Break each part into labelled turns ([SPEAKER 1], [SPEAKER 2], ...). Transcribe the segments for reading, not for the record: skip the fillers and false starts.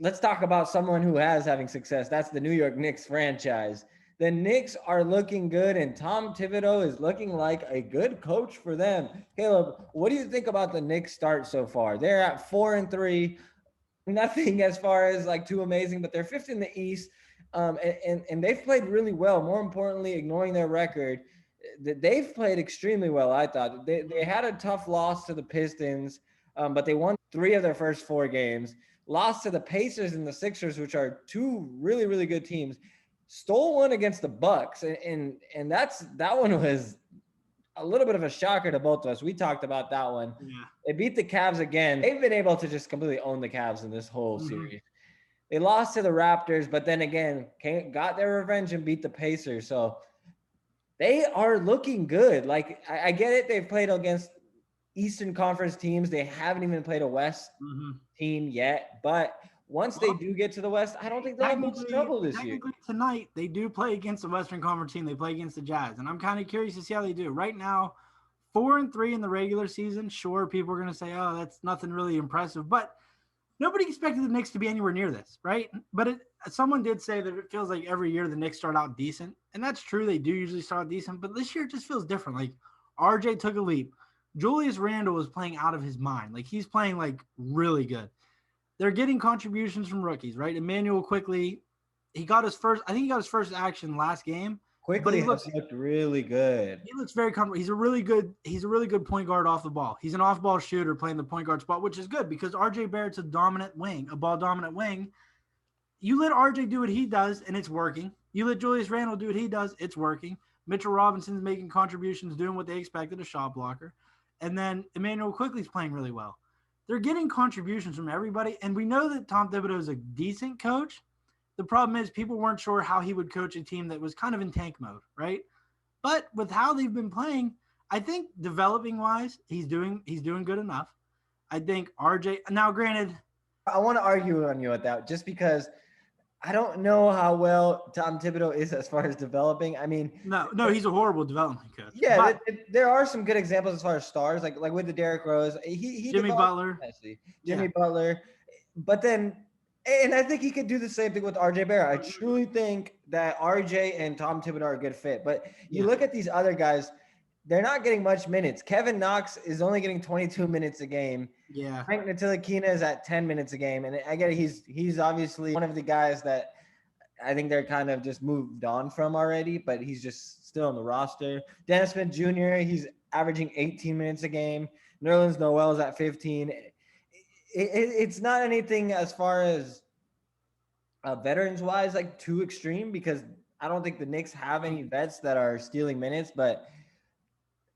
[SPEAKER 1] let's talk about someone who has having success. That's the New York Knicks franchise. The Knicks are looking good, and Tom Thibodeau is looking like a good coach for them. Caleb, what do you think about the Knicks start so far? They're at 4-3. Nothing as far as like too amazing, but they're fifth in the East. And they've played really well. More importantly, ignoring their record, they've played extremely well. I thought they had a tough loss to the Pistons, but they won 3 of their first 4 games. Lost to the Pacers and the Sixers, which are two really really good teams. Stole one against the Bucks, and that one was a little bit of a shocker to both of us. We talked about that one.
[SPEAKER 2] Yeah.
[SPEAKER 1] They beat the Cavs again. They've been able to just completely own the Cavs in this whole series. They lost to the Raptors, but then again, got their revenge and beat the Pacers. So they are looking good. Like, I get it. They've played against Eastern Conference teams. They haven't even played a West team yet. But once they do get to the West, I don't think they'll have much trouble this year.
[SPEAKER 2] Technically, tonight, they do play against the Western Conference team. They play against the Jazz. And I'm kind of curious to see how they do. Right now, 4-3 in the regular season. Sure, people are going to say, oh, that's nothing really impressive. But nobody expected the Knicks to be anywhere near this, right? But someone did say that it feels like every year the Knicks start out decent. And that's true. They do usually start out decent. But this year it just feels different. Like, RJ took a leap. Julius Randle was playing out of his mind. Like, he's playing, like, really good. They're getting contributions from rookies, right? Emmanuel Quickly, he got his first action last game.
[SPEAKER 1] Quickly looked really good.
[SPEAKER 2] He looks very comfortable. He's a really good point guard off the ball. He's an off-ball shooter playing the point guard spot, which is good because RJ Barrett's a ball dominant wing. You let RJ do what he does, and it's working. You let Julius Randle do what he does, it's working. Mitchell Robinson's making contributions, doing what they expected, a shot blocker. And then Emmanuel Quickly's playing really well. They're getting contributions from everybody, and we know that Tom Thibodeau is a decent coach. The problem is people weren't sure how he would coach a team that was kind of in tank mode, right? But with how they've been playing, I think developing-wise, he's doing good enough. I think RJ – now, granted –
[SPEAKER 1] I want to argue on you with that just because I don't know how well Tom Thibodeau is as far as developing. I mean –
[SPEAKER 2] No, he's a horrible development coach.
[SPEAKER 1] Yeah, there are some good examples as far as stars, like with the Derrick Rose.
[SPEAKER 2] Jimmy Butler.
[SPEAKER 1] Butler. But then – and I think he could do the same thing with RJ Barrett. I truly think that RJ and Tom Thibodeau are a good fit. But you look at these other guys, they're not getting much minutes. Kevin Knox is only getting 22 minutes a game.
[SPEAKER 2] Yeah.
[SPEAKER 1] Frank Ntilikina is at 10 minutes a game. And I get it. He's obviously one of the guys that I think they're kind of just moved on from already, but he's just still on the roster. Dennis Smith Jr., he's averaging 18 minutes a game. Nerlens Noel is at 15. It's not anything as far as veterans-wise, like too extreme, because I don't think the Knicks have any vets that are stealing minutes. But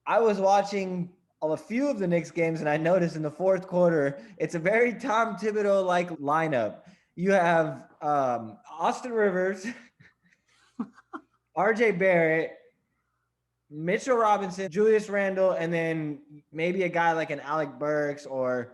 [SPEAKER 1] I was watching a few of the Knicks games, and I noticed in the fourth quarter, it's a very Tom Thibodeau-like lineup. You have Austin Rivers, RJ Barrett, Mitchell Robinson, Julius Randle, and then maybe a guy like an Alec Burks or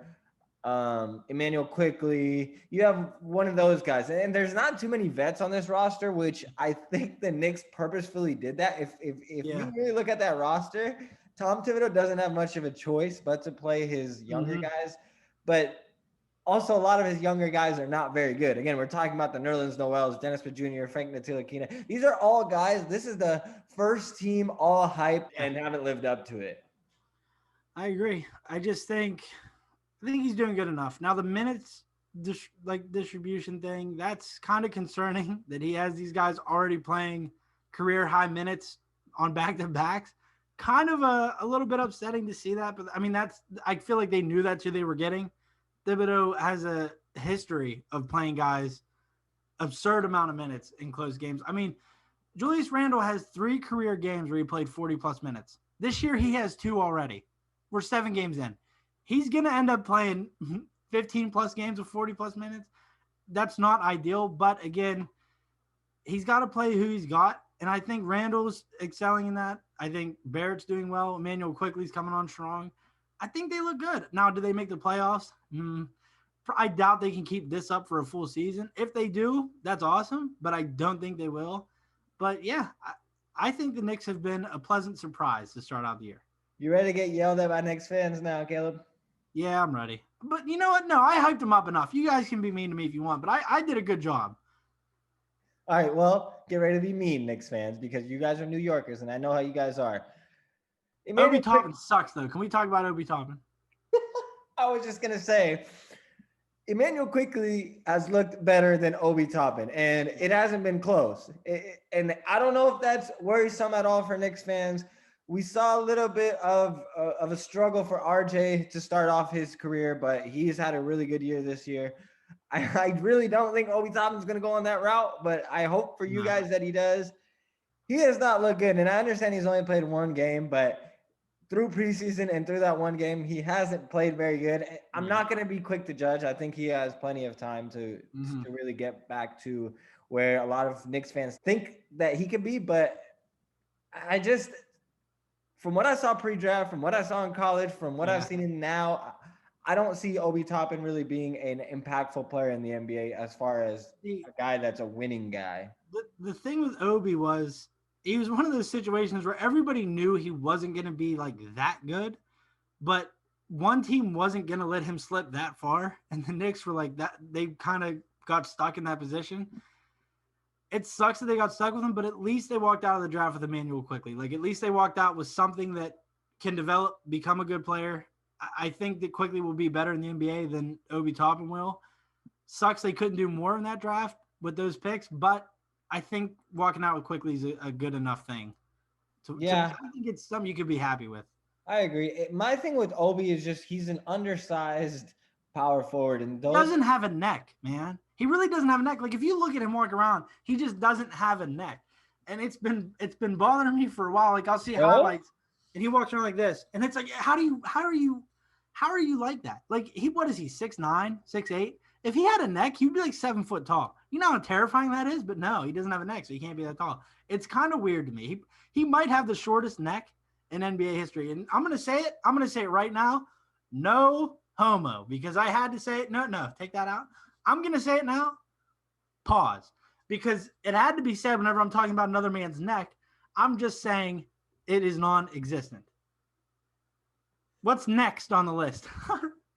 [SPEAKER 1] Emmanuel Quickly. You have one of those guys, and there's not too many vets on this roster, which I think the Knicks purposefully did that. If you really look at that roster, Tom Thibodeau doesn't have much of a choice but to play his younger guys, but also a lot of his younger guys are not very good. Again, we're talking about the Nerlens Noels, Dennis Smith Jr., Frank Ntilikina. These are all guys. This is the first team all hyped and haven't lived up to it.
[SPEAKER 2] I agree. I think he's doing good enough. Now, the minutes distribution thing, that's kind of concerning that he has these guys already playing career high minutes on back-to-backs. Kind of a little bit upsetting to see that. But, I mean, I feel like they knew that's who they were getting. Thibodeau has a history of playing guys absurd amount of minutes in close games. I mean, Julius Randle has 3 career games where he played 40-plus minutes. This year, he has 2 already. We're 7 games in. He's going to end up playing 15-plus games of 40-plus minutes. That's not ideal, but again, he's got to play who he's got, and I think Randall's excelling in that. I think Barrett's doing well. Emmanuel Quickly's coming on strong. I think they look good. Now, do they make the playoffs? I doubt they can keep this up for a full season. If they do, that's awesome, but I don't think they will. But, yeah, I think the Knicks have been a pleasant surprise to start out the year.
[SPEAKER 1] You ready to get yelled at by Knicks fans now, Caleb?
[SPEAKER 2] Yeah, I'm ready. But you know what? No, I hyped him up enough. You guys can be mean to me if you want, but I did a good job.
[SPEAKER 1] All right, well, get ready to be mean, Knicks fans, because you guys are New Yorkers, and I know how you guys are.
[SPEAKER 2] Obi
[SPEAKER 1] Emmanuel,
[SPEAKER 2] Toppin sucks, though. Can we talk about Obi Toppin?
[SPEAKER 1] I was just gonna say, Emmanuel quickly has looked better than Obi Toppin, and it hasn't been close. And I don't know if that's worrisome at all for Knicks fans. We saw a little bit of a struggle for RJ to start off his career, but he's had a really good year this year. I really don't think Obi Toppin's going to go on that route, but I hope for you guys that he does. He has not looked good, and I understand he's only played one game, but through preseason and through that one game, he hasn't played very good. I'm not going to be quick to judge. I think he has plenty of time to really get back to where a lot of Knicks fans think that he could be. But I just, from what I saw pre-draft, from what I saw in college, from what I've seen in now, I don't see Obi Toppin really being an impactful player in the NBA as far as a guy that's a winning guy.
[SPEAKER 2] The thing with Obi was he was one of those situations where everybody knew he wasn't going to be like that good, but one team wasn't going to let him slip that far. And the Knicks were like that. They kind of got stuck in that position. It sucks that they got stuck with him, but at least they walked out of the draft with Emmanuel quickly. Like, at least they walked out with something that can develop, become a good player. I think that quickly will be better in the NBA than Obi Toppin will. Sucks they couldn't do more in that draft with those picks, but I think walking out with quickly is a good enough thing. I think it's something you could be happy with.
[SPEAKER 1] I agree. My thing with Obi is just he's an undersized power forward, and
[SPEAKER 2] He doesn't have a neck, man. He really doesn't have a neck. Like, if you look at him walk around, he just doesn't have a neck, and it's been bothering me for a while. Like, I'll see highlights, and he walks around like this, and it's like, how are you like that? Like, what is he, 6'9", 6'8"? If he had a neck, he'd be like 7 foot tall. You know how terrifying that is? But no, he doesn't have a neck, so he can't be that tall. It's kind of weird to me. He might have the shortest neck in NBA history. And I'm going to say it. I'm going to say it right now. No homo, because I had to say it. No, take that out. I'm going to say it now. Pause. Because it had to be said whenever I'm talking about another man's neck. I'm just saying it is non-existent. What's next on the list?